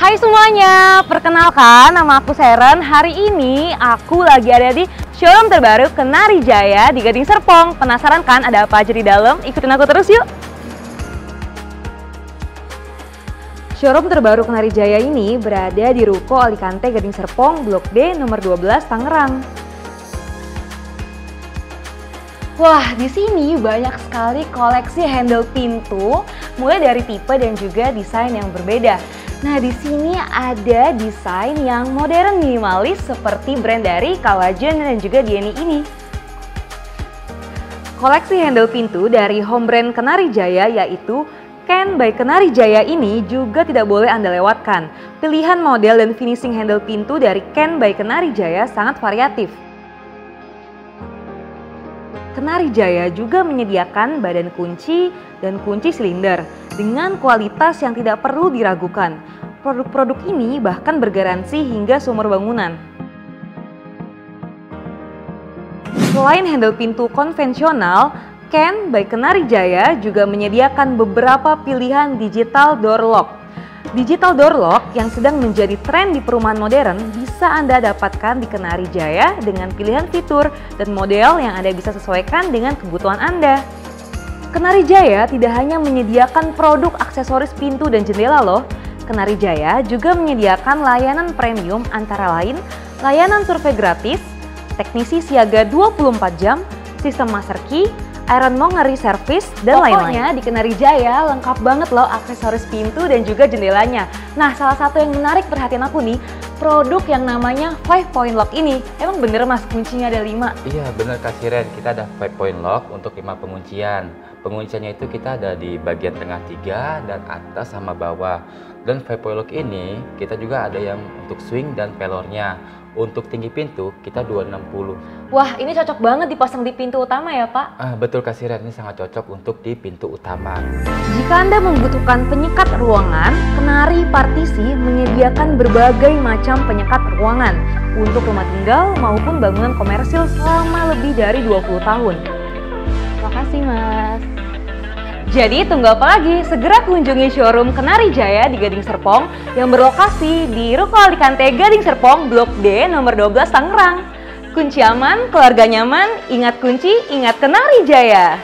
Hai semuanya, perkenalkan nama aku Seren. Hari ini aku lagi ada di showroom terbaru Kenari Jaya di Gading Serpong. Penasaran kan ada apa aja di dalam? Ikutin aku terus yuk. Showroom terbaru Kenari Jaya ini berada di Ruko Alicante Gading Serpong, Blok D nomor 12 Tangerang. Wah, di sini banyak sekali koleksi handle pintu, mulai dari tipe dan juga desain yang berbeda. Nah, di sini ada desain yang modern minimalis seperti brand dari Kawajan dan juga Dieni ini. Koleksi handle pintu dari home brand Kenari Jaya yaitu Ken by Kenari Jaya ini juga tidak boleh Anda lewatkan. Pilihan model dan finishing handle pintu dari Ken by Kenari Jaya sangat variatif. Kenari Jaya juga menyediakan badan kunci dan kunci silinder dengan kualitas yang tidak perlu diragukan. Produk-produk ini bahkan bergaransi hingga seumur bangunan. Selain handle pintu konvensional, Ken by Kenari Jaya juga menyediakan beberapa pilihan digital door lock. Digital door lock yang sedang menjadi tren di perumahan modern bisa Anda dapatkan di Kenari Jaya dengan pilihan fitur dan model yang Anda bisa sesuaikan dengan kebutuhan Anda. Kenari Jaya tidak hanya menyediakan produk aksesoris pintu dan jendela loh. Kenari Jaya juga menyediakan layanan premium antara lain layanan survei gratis, teknisi siaga 24 jam, sistem master key, iron mongery service, dan lain-lain. Pokoknya di Kenari Jaya lengkap banget loh aksesoris pintu dan juga jendelanya. Nah, salah satu yang menarik perhatian aku nih, produk yang namanya 5-point lock ini. Emang bener mas, kuncinya ada 5? Iya bener Kak Siren, kita ada 5-point lock untuk 5 penguncian. Pengunciannya itu kita ada di bagian tengah 3 dan atas sama bawah. Dan 5-point lock ini kita juga ada yang untuk swing dan pelornya. Untuk tinggi pintu kita 260. Wah, ini cocok banget dipasang di pintu utama ya Pak? Betul Kak Siren, ini sangat cocok untuk di pintu utama. Jika Anda membutuhkan penyekat ruangan, Kenari Partisi menyediakan berbagai macam penyekat ruangan untuk rumah tinggal maupun bangunan komersil selama lebih dari 20 tahun. Terima kasih Mas. Jadi tunggu apa lagi? Segera kunjungi showroom Kenari Jaya di Gading Serpong yang berlokasi di Ruko Alicante Gading Serpong Blok D nomor 12 Tangerang. Kunci aman, keluarga nyaman, ingat kunci, ingat Kenari Jaya.